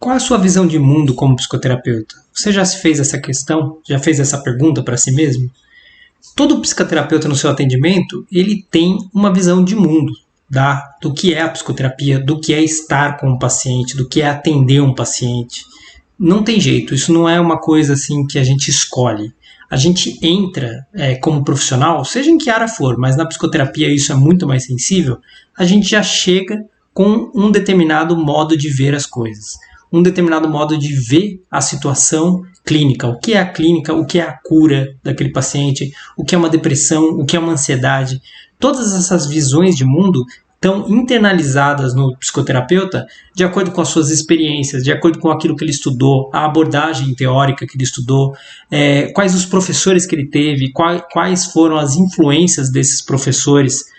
qual é a sua visão de mundo como psicoterapeuta? Você já se fez essa questão? Já fez essa pergunta para si mesmo? Todo psicoterapeuta no seu atendimento, ele tem uma visão de mundo, do que é a psicoterapia, do que é estar com o paciente, do que é atender um paciente. Não tem jeito, isso não é uma coisa assim que a gente escolhe. A gente entra como profissional, seja em que área for, mas na psicoterapia isso é muito mais sensível, a gente já chega com um determinado modo de ver as coisas, um determinado modo de ver a situação clínica, o que é a clínica, o que é a cura daquele paciente, o que é uma depressão, o que é uma ansiedade. Todas essas visões de mundo estão internalizadas no psicoterapeuta de acordo com as suas experiências, de acordo com aquilo que ele estudou, a abordagem teórica que ele estudou, quais os professores que ele teve, quais foram as influências desses professores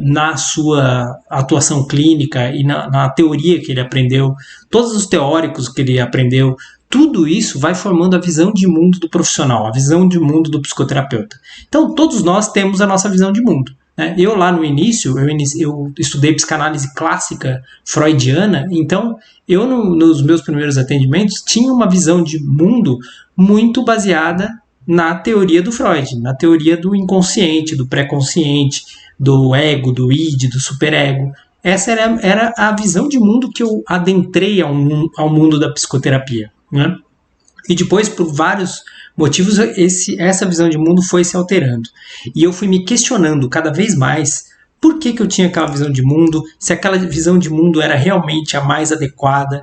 na sua atuação clínica e na teoria que ele aprendeu, todos os teóricos que ele aprendeu, tudo isso vai formando a visão de mundo do profissional, a visão de mundo do psicoterapeuta. Então, todos nós temos a nossa visão de mundo. Eu lá no início, eu estudei psicanálise clássica freudiana, então eu nos meus primeiros atendimentos tinha uma visão de mundo muito baseada na teoria do Freud, na teoria do inconsciente, do pré-consciente, do ego, do id, do superego. Essa era a visão de mundo que eu adentrei ao mundo da psicoterapia, né? E depois, por vários motivos, essa visão de mundo foi se alterando. E eu fui me questionando cada vez mais por que eu tinha aquela visão de mundo, se aquela visão de mundo era realmente a mais adequada.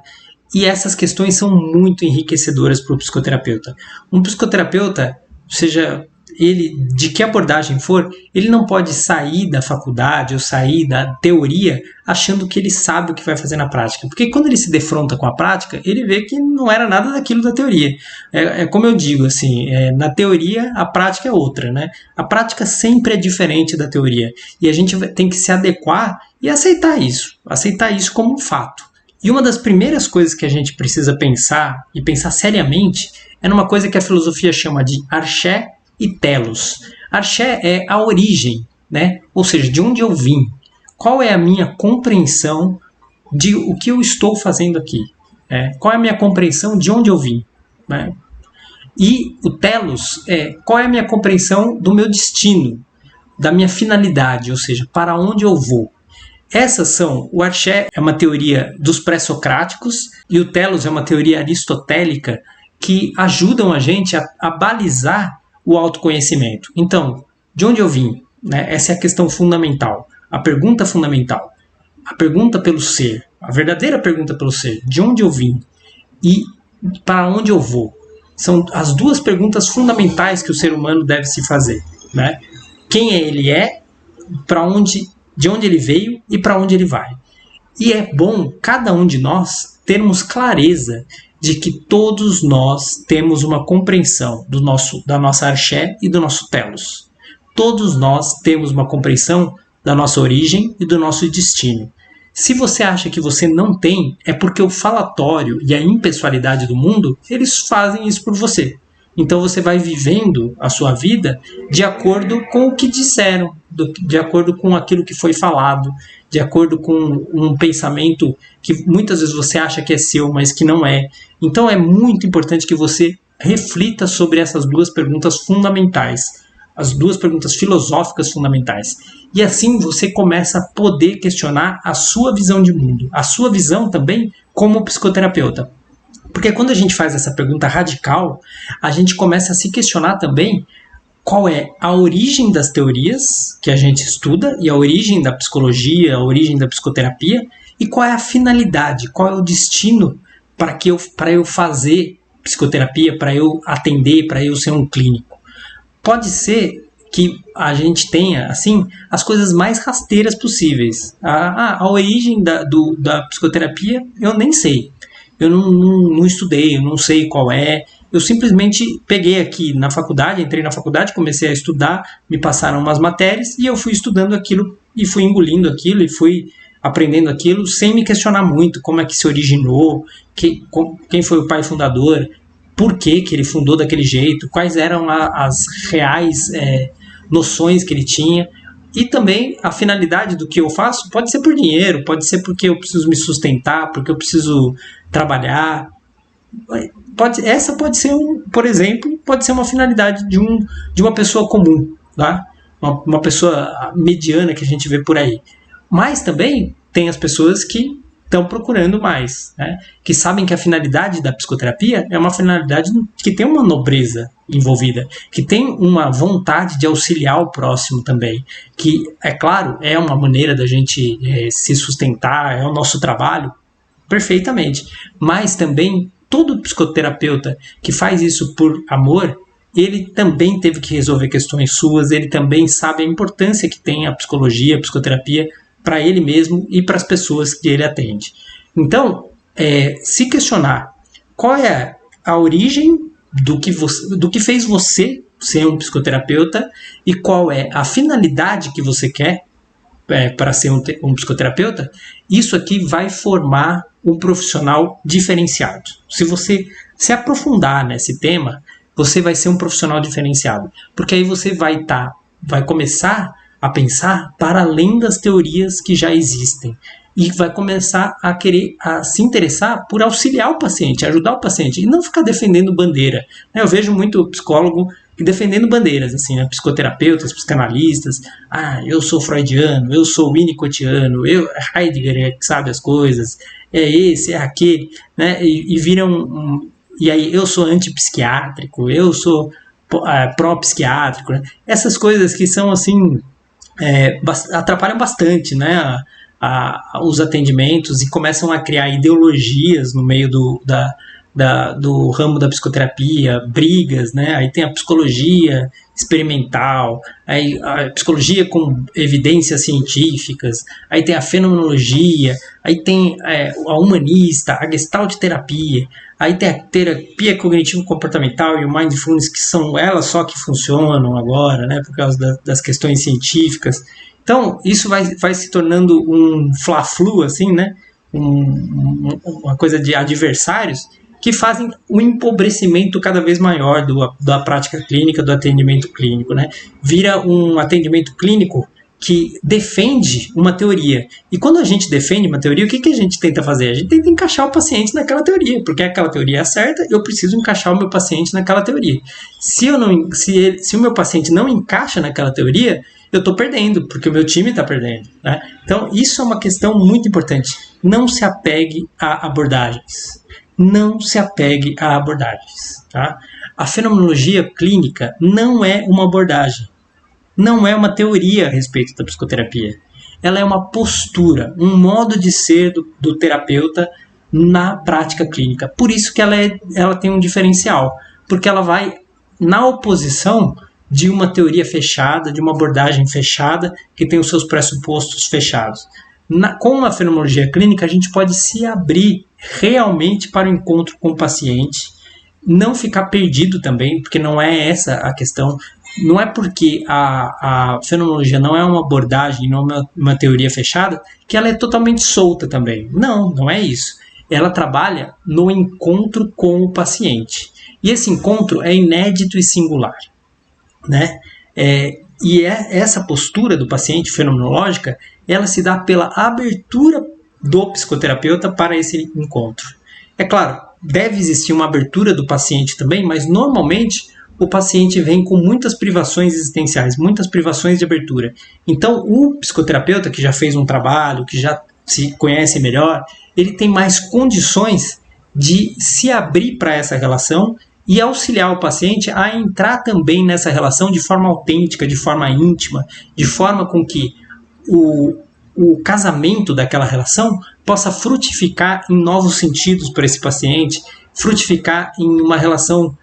E essas questões são muito enriquecedoras para o psicoterapeuta. Um psicoterapeuta, seja ele de que abordagem for, ele não pode sair da faculdade ou sair da teoria achando que ele sabe o que vai fazer na prática. Porque quando ele se defronta com a prática, ele vê que não era nada daquilo da teoria. Como eu digo, assim, na teoria a prática é outra, né? A prática sempre é diferente da teoria. E a gente tem que se adequar e aceitar isso como um fato. E uma das primeiras coisas que a gente precisa pensar, e pensar seriamente, é numa coisa que a filosofia chama de arché e telos. Arché é a origem, né? Ou seja, de onde eu vim. Qual é a minha compreensão de o que eu estou fazendo aqui? Qual é a minha compreensão de onde eu vim? Né? E o telos é qual é a minha compreensão do meu destino, da minha finalidade, ou seja, para onde eu vou. O arché é uma teoria dos pré-socráticos e o telos é uma teoria aristotélica que ajudam a gente a balizar o autoconhecimento. Então, de onde eu vim? Né? Essa é a questão fundamental, a pergunta fundamental, a pergunta pelo ser, a verdadeira pergunta pelo ser, de onde eu vim e para onde eu vou. São as duas perguntas fundamentais que o ser humano deve se fazer. Né? Quem ele é, de onde ele veio e para onde ele vai. E é bom cada um de nós termos clareza de que todos nós temos uma compreensão da nossa arché e do nosso telos. Todos nós temos uma compreensão da nossa origem e do nosso destino. Se você acha que você não tem, é porque o falatório e a impessoalidade do mundo, eles fazem isso por você. Então você vai vivendo a sua vida de acordo com o que disseram, de acordo com aquilo que foi falado, de acordo com um pensamento que muitas vezes você acha que é seu, mas que não é. Então é muito importante que você reflita sobre essas duas perguntas fundamentais, as duas perguntas filosóficas fundamentais. E assim você começa a poder questionar a sua visão de mundo, a sua visão também como psicoterapeuta. Porque quando a gente faz essa pergunta radical, a gente começa a se questionar também qual é a origem das teorias que a gente estuda e a origem da psicologia, a origem da psicoterapia e qual é a finalidade, qual é o destino para eu fazer psicoterapia, para eu atender, para eu ser um clínico. Pode ser que a gente tenha, assim, as coisas mais rasteiras possíveis. A origem da psicoterapia eu nem sei. Eu não estudei, eu não sei qual é. Eu simplesmente peguei aqui na faculdade, entrei na faculdade, comecei a estudar, me passaram umas matérias e eu fui estudando aquilo e fui engolindo aquilo e fui aprendendo aquilo sem me questionar muito como é que se originou, quem foi o pai fundador, por que ele fundou daquele jeito, quais eram as reais noções que ele tinha. E também a finalidade do que eu faço pode ser por dinheiro, pode ser porque eu preciso me sustentar, porque eu preciso trabalhar. Essa pode ser, por exemplo, pode ser uma finalidade de uma pessoa comum, tá? Uma pessoa mediana que a gente vê por aí. Mas também tem as pessoas que estão procurando mais, né? Que sabem que a finalidade da psicoterapia é uma finalidade que tem uma nobreza envolvida, que tem uma vontade de auxiliar o próximo também, que, é claro, é uma maneira da gente se sustentar, é o nosso trabalho, perfeitamente, mas também todo psicoterapeuta que faz isso por amor, ele também teve que resolver questões suas, ele também sabe a importância que tem a psicologia, a psicoterapia para ele mesmo e para as pessoas que ele atende. Então, se questionar qual é a origem do que fez você ser um psicoterapeuta e qual é a finalidade que você quer para ser um psicoterapeuta, isso aqui vai formar um profissional diferenciado. Se você se aprofundar nesse tema, você vai ser um profissional diferenciado, porque aí você vai começar a pensar para além das teorias que já existem e vai começar a querer se interessar por auxiliar o paciente, ajudar o paciente e não ficar defendendo bandeira. Eu vejo muito psicólogo defendendo bandeiras, assim, né? Psicoterapeutas, psicanalistas, eu sou freudiano, eu sou winnicottiano, Heidegger é que sabe as coisas, é esse, é aquele, né? E viram e aí eu sou antipsiquiátrico, eu sou pró-psiquiátrico, né? Essas coisas que são assim atrapalham bastante, né, os atendimentos e começam a criar ideologias no meio do ramo da psicoterapia, brigas, né? Aí tem a psicologia experimental, aí a psicologia com evidências científicas, aí tem a fenomenologia, aí tem a humanista, a gestalt terapia, aí tem a terapia cognitivo-comportamental e o mindfulness, que são elas só que funcionam agora, né, por causa das questões científicas. Então, isso vai se tornando um fla-flu, assim, né, uma coisa de adversários que fazem um empobrecimento cada vez maior da prática clínica, do atendimento clínico, né? Vira um atendimento clínico que defende uma teoria. E quando a gente defende uma teoria, o que a gente tenta fazer? A gente tenta encaixar o paciente naquela teoria, porque aquela teoria é certa, eu preciso encaixar o meu paciente naquela teoria. Se o meu paciente não encaixa naquela teoria, eu estou perdendo, porque o meu time está perdendo, né? Então, isso é uma questão muito importante. Não se apegue a abordagens. Não se apegue a abordagens, tá? A fenomenologia clínica não é uma abordagem, não é uma teoria a respeito da psicoterapia. Ela é uma postura, um modo de ser do terapeuta na prática clínica. Por isso que ela tem um diferencial, porque ela vai na oposição de uma teoria fechada, de uma abordagem fechada, que tem os seus pressupostos fechados. Com a fenomenologia clínica, a gente pode se abrir realmente para o encontro com o paciente, não ficar perdido também, porque não é essa a questão. Não é porque a fenomenologia não é uma abordagem, não é uma teoria fechada, que ela é totalmente solta também. Não é isso. Ela trabalha no encontro com o paciente. E esse encontro é inédito e singular, né? Essa postura do paciente fenomenológica, ela se dá pela abertura do psicoterapeuta para esse encontro. É claro, deve existir uma abertura do paciente também, mas normalmente o paciente vem com muitas privações existenciais, muitas privações de abertura. Então, o psicoterapeuta que já fez um trabalho, que já se conhece melhor, ele tem mais condições de se abrir para essa relação e auxiliar o paciente a entrar também nessa relação de forma autêntica, de forma íntima, de forma com que o casamento daquela relação possa frutificar em novos sentidos para esse paciente, frutificar em uma relação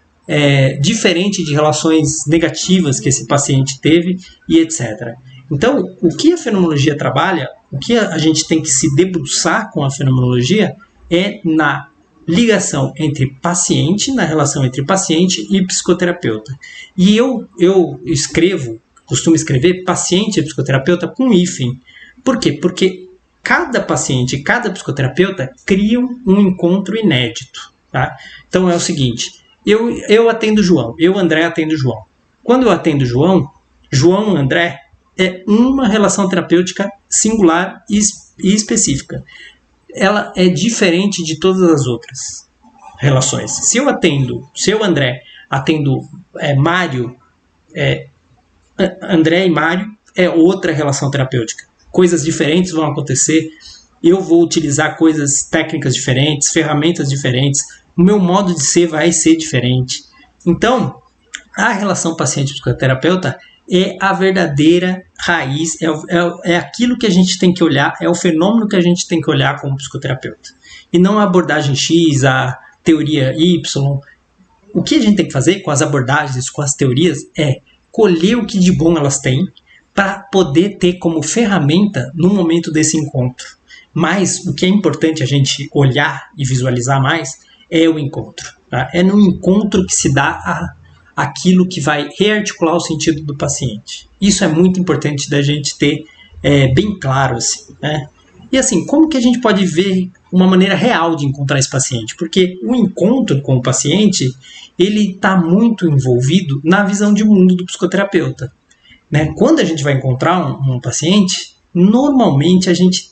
diferente de relações negativas que esse paciente teve e etc. Então, o que a fenomenologia trabalha, o que a gente tem que se debruçar com a fenomenologia é na ligação entre paciente, na relação entre paciente e psicoterapeuta. E eu costumo escrever paciente e psicoterapeuta com hífen. Por quê? Porque cada paciente e cada psicoterapeuta criam um encontro inédito, tá? Então é o seguinte, eu atendo João, eu, André, atendo João. Quando eu atendo João, André, é uma relação terapêutica singular e específica. Ela é diferente de todas as outras relações. Se eu, André, atendo Mário, André e Mário, é outra relação terapêutica. Coisas diferentes vão acontecer, eu vou utilizar técnicas diferentes, ferramentas diferentes, o meu modo de ser vai ser diferente. Então, a relação paciente-psicoterapeuta é a verdadeira raiz, é aquilo que a gente tem que olhar, é o fenômeno que a gente tem que olhar como psicoterapeuta. E não a abordagem X, a teoria Y. O que a gente tem que fazer com as abordagens, com as teorias, é colher o que de bom elas têm para poder ter como ferramenta no momento desse encontro. Mas o que é importante a gente olhar e visualizar mais é o encontro. Tá? É no encontro que se dá aquilo que vai rearticular o sentido do paciente. Isso é muito importante da gente ter bem claro. Assim, né? E assim, como que a gente pode ver uma maneira real de encontrar esse paciente? Porque o encontro com o paciente, ele está muito envolvido na visão de mundo do psicoterapeuta. Né? Quando a gente vai encontrar um paciente, normalmente a gente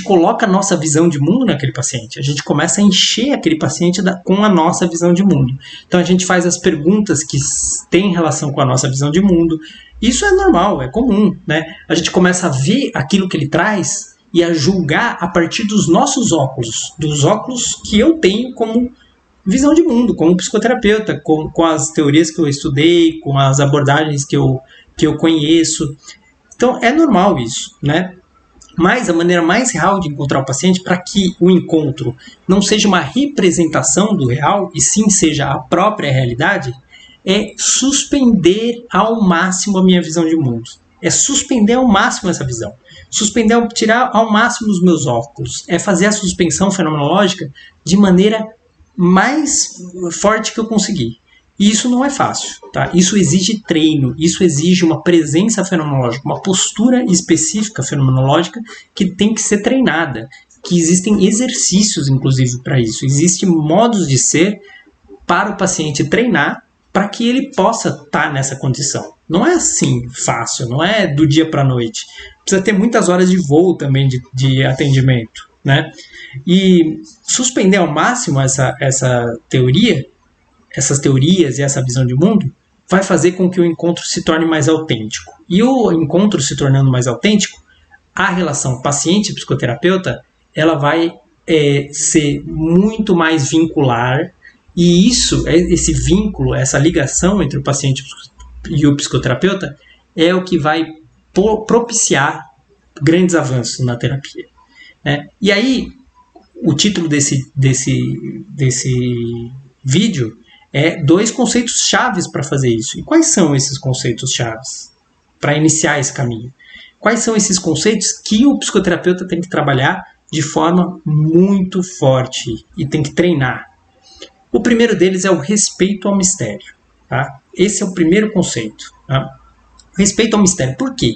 coloca a nossa visão de mundo naquele paciente. A gente começa a encher aquele paciente com a nossa visão de mundo. Então a gente faz as perguntas que têm relação com a nossa visão de mundo. Isso é normal, é comum. Né? A gente começa a ver aquilo que ele traz e a julgar a partir dos nossos óculos, dos óculos que eu tenho como visão de mundo, como psicoterapeuta, com as teorias que eu estudei, com as abordagens que eu conheço. Então é normal isso, né? Mas a maneira mais real de encontrar o paciente, para que o encontro não seja uma representação do real, e sim seja a própria realidade, é suspender ao máximo a minha visão de mundo. É suspender ao máximo essa visão. Tirar ao máximo os meus óculos. É fazer a suspensão fenomenológica de maneira mais forte que eu conseguir. E isso não é fácil, tá? Isso exige treino, isso exige uma presença fenomenológica, uma postura específica fenomenológica que tem que ser treinada, que existem exercícios, inclusive, para isso. Existem modos de ser para o paciente treinar para que ele possa estar nessa condição. Não é assim fácil, não é do dia para a noite. Precisa ter muitas horas de voo também de atendimento, né? E suspender ao máximo essa teoria, essas teorias e essa visão de mundo, vai fazer com que o encontro se torne mais autêntico. E o encontro se tornando mais autêntico, a relação paciente-psicoterapeuta, ela vai ser muito mais vincular, e esse vínculo, essa ligação entre o paciente e o psicoterapeuta, é o que vai propiciar grandes avanços na terapia. Né? E aí, o título desse vídeo é 2 conceitos chaves para fazer isso. E quais são esses conceitos chaves para iniciar esse caminho? Quais são esses conceitos que o psicoterapeuta tem que trabalhar de forma muito forte e tem que treinar? O primeiro deles é o respeito ao mistério. Tá? Esse é o primeiro conceito. Tá? Respeito ao mistério. Por quê?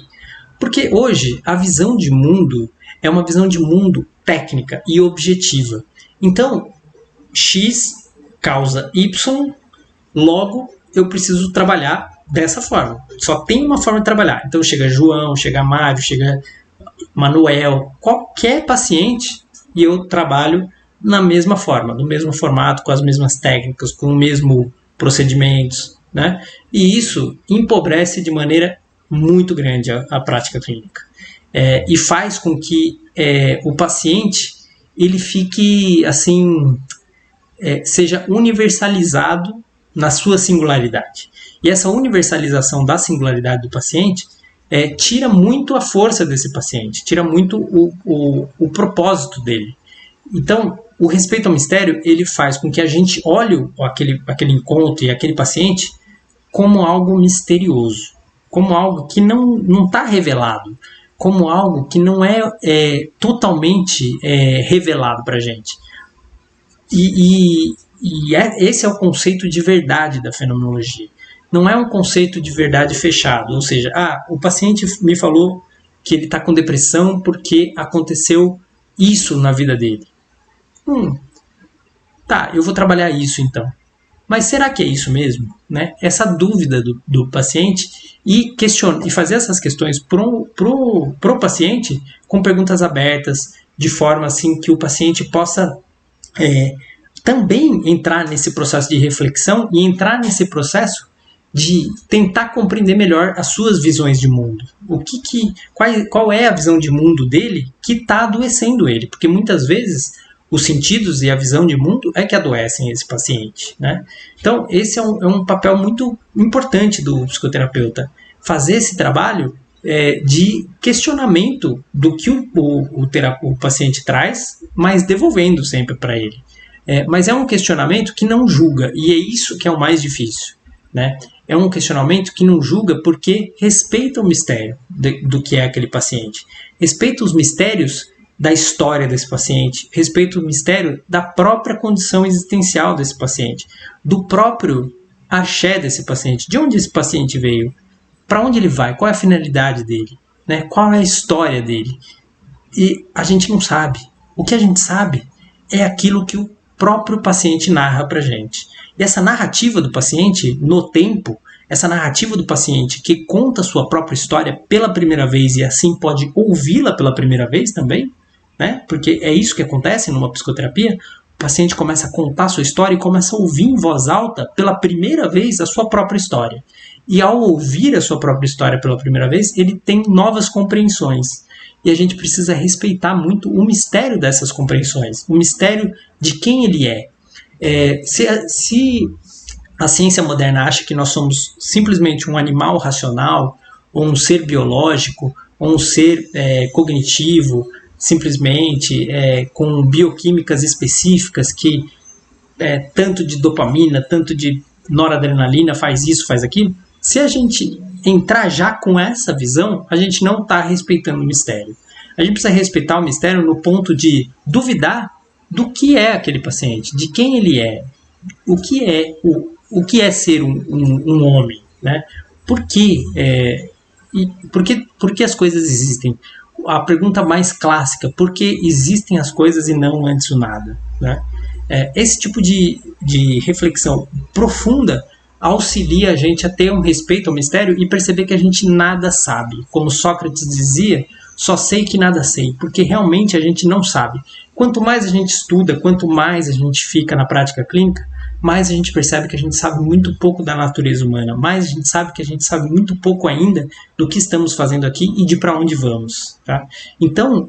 Porque hoje a visão de mundo é uma visão de mundo técnica e objetiva. Então, X causa Y, logo eu preciso trabalhar dessa forma. Só tem uma forma de trabalhar. Então chega João, chega Mário, chega Manuel, qualquer paciente, e eu trabalho na mesma forma, no mesmo formato, com as mesmas técnicas, com o mesmo procedimentos, né? E isso empobrece de maneira muito grande a prática clínica. E faz com que o paciente ele fique assim, seja universalizado na sua singularidade. E essa universalização da singularidade do paciente tira muito a força desse paciente, tira muito o propósito dele. Então, o respeito ao mistério, ele faz com que a gente olhe aquele encontro e aquele paciente como algo misterioso, como algo que não está revelado, como algo que não é totalmente revelado para a gente. Esse é o conceito de verdade da fenomenologia. Não é um conceito de verdade fechado, ou seja, o paciente me falou que ele está com depressão porque aconteceu isso na vida dele. Tá, eu vou trabalhar isso então. Mas será que é isso mesmo? Né? Essa dúvida do paciente e fazer essas questões pro paciente com perguntas abertas, de forma assim que o paciente possa também entrar nesse processo de reflexão e entrar nesse processo de tentar compreender melhor as suas visões de mundo. Qual é a visão de mundo dele que está adoecendo ele? Porque muitas vezes os sentidos e a visão de mundo é que adoecem esse paciente, né? Então, esse é um papel muito importante do psicoterapeuta. Fazer esse trabalho de questionamento do que o paciente traz, mas devolvendo sempre para ele. Mas é um questionamento que não julga, e é isso que é o mais difícil, né? É um questionamento que não julga porque respeita o mistério do que é aquele paciente. Respeita os mistérios da história desse paciente, respeita o mistério da própria condição existencial desse paciente, do próprio axé desse paciente, de onde esse paciente veio, para onde ele vai, qual é a finalidade dele, né? Qual é a história dele. E a gente não sabe. O que a gente sabe é aquilo que o próprio paciente narra para a gente. E essa narrativa do paciente no tempo, essa narrativa do paciente que conta a sua própria história pela primeira vez e assim pode ouvi-la pela primeira vez também, né? Porque é isso que acontece numa psicoterapia. O paciente começa a contar a sua história e começa a ouvir em voz alta pela primeira vez a sua própria história. E ao ouvir a sua própria história pela primeira vez, ele tem novas compreensões. E a gente precisa respeitar muito o mistério dessas compreensões, o mistério de quem ele é. Se a ciência moderna acha que nós somos simplesmente um animal racional, ou um ser biológico, ou um ser cognitivo, simplesmente com bioquímicas específicas que tanto de dopamina, tanto de noradrenalina faz isso, faz aquilo, se a gente entrar já com essa visão, a gente não está respeitando o mistério. A gente precisa respeitar o mistério no ponto de duvidar do que é aquele paciente, de quem ele é, o que é ser um homem, né? Por que as coisas existem? A pergunta mais clássica, por que existem as coisas e não antes o nada, né? Esse tipo de reflexão profunda auxilia a gente a ter um respeito ao mistério e perceber que a gente nada sabe. Como Sócrates dizia, só sei que nada sei, porque realmente a gente não sabe. Quanto mais a gente estuda, quanto mais a gente fica na prática clínica, mais a gente percebe que a gente sabe muito pouco da natureza humana, mais a gente sabe que a gente sabe muito pouco ainda do que estamos fazendo aqui e de para onde vamos. Tá? Então,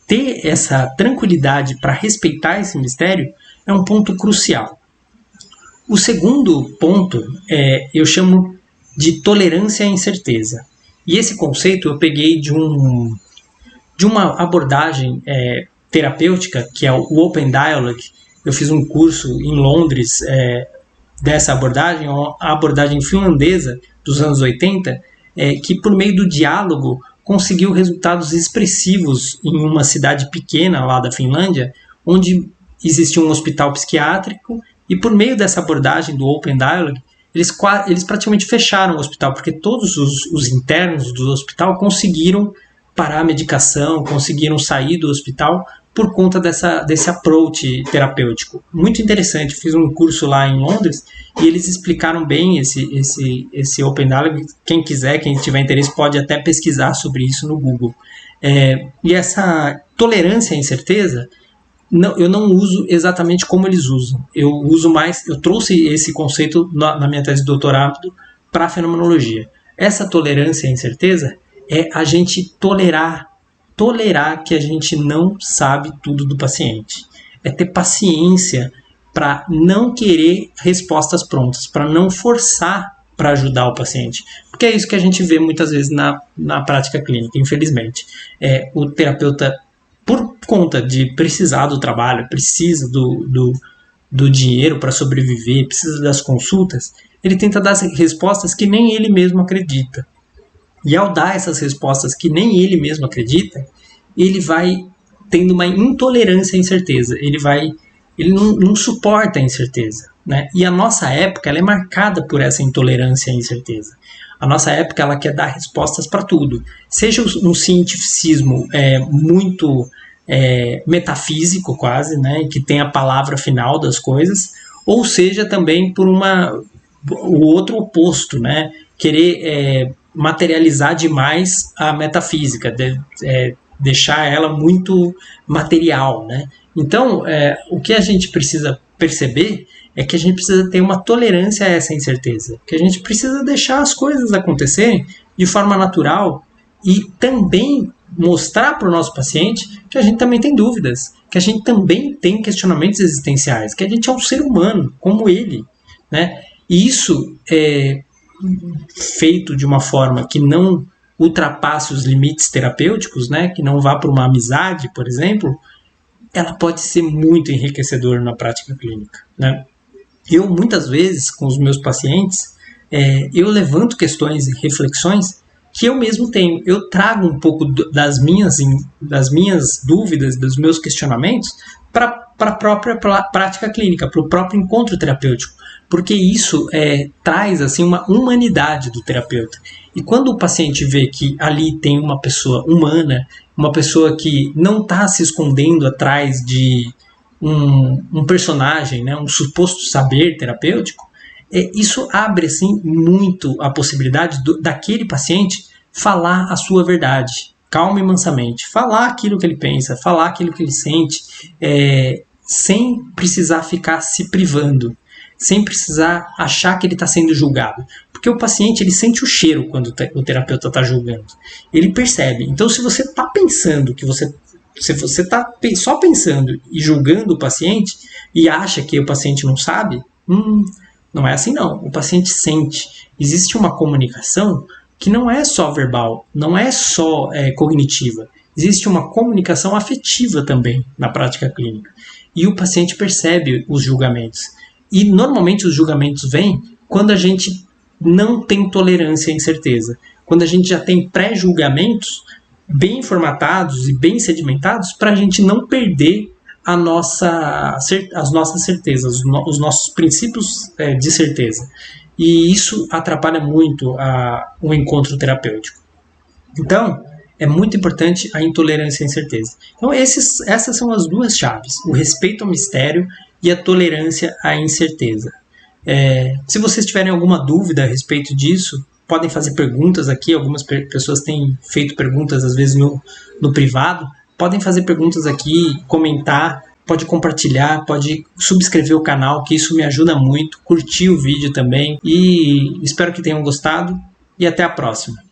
ter essa tranquilidade para respeitar esse mistério é um ponto crucial. O segundo ponto eu chamo de tolerância à incerteza. E esse conceito eu peguei de uma abordagem terapêutica, que é o Open Dialogue. Eu fiz um curso em Londres dessa abordagem, a abordagem finlandesa dos anos 80, que por meio do diálogo conseguiu resultados expressivos em uma cidade pequena lá da Finlândia, onde existia um hospital psiquiátrico, e por meio dessa abordagem do Open Dialogue, eles praticamente fecharam o hospital, porque todos os internos do hospital conseguiram parar a medicação, conseguiram sair do hospital por conta desse approach terapêutico. Muito interessante, fiz um curso lá em Londres e eles explicaram bem esse Open Dialogue. Quem quiser, quem tiver interesse, pode até pesquisar sobre isso no Google. E essa tolerância à incerteza, eu não uso exatamente como eles usam. Eu trouxe esse conceito na minha tese de doutorado para a fenomenologia. Essa tolerância à incerteza é a gente tolerar que a gente não sabe tudo do paciente. É ter paciência para não querer respostas prontas, para não forçar para ajudar o paciente. Porque é isso que a gente vê muitas vezes na prática clínica, infelizmente. O terapeuta, por conta de precisar do trabalho, precisa do dinheiro para sobreviver, precisa das consultas, ele tenta dar respostas que nem ele mesmo acredita. E ao dar essas respostas que nem ele mesmo acredita, ele vai tendo uma intolerância à incerteza. Ele não suporta a incerteza, né? E a nossa época ela é marcada por essa intolerância à incerteza. A nossa época ela quer dar respostas para tudo. Seja um cientificismo muito metafísico quase, né? Que tem a palavra final das coisas, ou seja também por o outro oposto, né? Querer materializar demais a metafísica, deixar ela muito material, né? Então, o que a gente precisa perceber é que a gente precisa ter uma tolerância a essa incerteza, que a gente precisa deixar as coisas acontecerem de forma natural e também mostrar para o nosso paciente que a gente também tem dúvidas, que a gente também tem questionamentos existenciais, que a gente é um ser humano, como ele, né? E isso é feito de uma forma que não ultrapasse os limites terapêuticos, né? Que não vá para uma amizade, por exemplo, ela pode ser muito enriquecedora na prática clínica, né? Eu, muitas vezes, com os meus pacientes, eu levanto questões e reflexões que eu mesmo tenho. Eu trago um pouco das minhas dúvidas, dos meus questionamentos, para a própria prática clínica, para o próprio encontro terapêutico, porque isso traz assim, uma humanidade do terapeuta. E quando o paciente vê que ali tem uma pessoa humana, uma pessoa que não está se escondendo atrás de um personagem, né, um suposto saber terapêutico, isso abre assim, muito a possibilidade daquele paciente falar a sua verdade, calma e mansamente, falar aquilo que ele pensa, falar aquilo que ele sente, sem precisar ficar se privando, sem precisar achar que ele está sendo julgado. Porque o paciente ele sente o cheiro quando o terapeuta está julgando. Ele percebe. Então, se você está pensando que se você está só pensando e julgando o paciente e acha que o paciente não sabe, não é assim não. O paciente sente. Existe uma comunicação que não é só verbal, não é só cognitiva. Existe uma comunicação afetiva também na prática clínica. E o paciente percebe os julgamentos. E normalmente os julgamentos vêm quando a gente não tem tolerância à incerteza. Quando a gente já tem pré-julgamentos bem formatados e bem sedimentados para a gente não perder as nossas certezas, os nossos princípios de certeza. E isso atrapalha muito o encontro terapêutico. Então, é muito importante a intolerância à incerteza. Então, essas são as duas chaves: o respeito ao mistério e a tolerância à incerteza. Se vocês tiverem alguma dúvida a respeito disso, podem fazer perguntas aqui. Algumas pessoas têm feito perguntas, às vezes, no privado. Podem fazer perguntas aqui, comentar, pode compartilhar, pode subscrever o canal, que isso me ajuda muito. Curtir o vídeo também. E espero que tenham gostado. E até a próxima.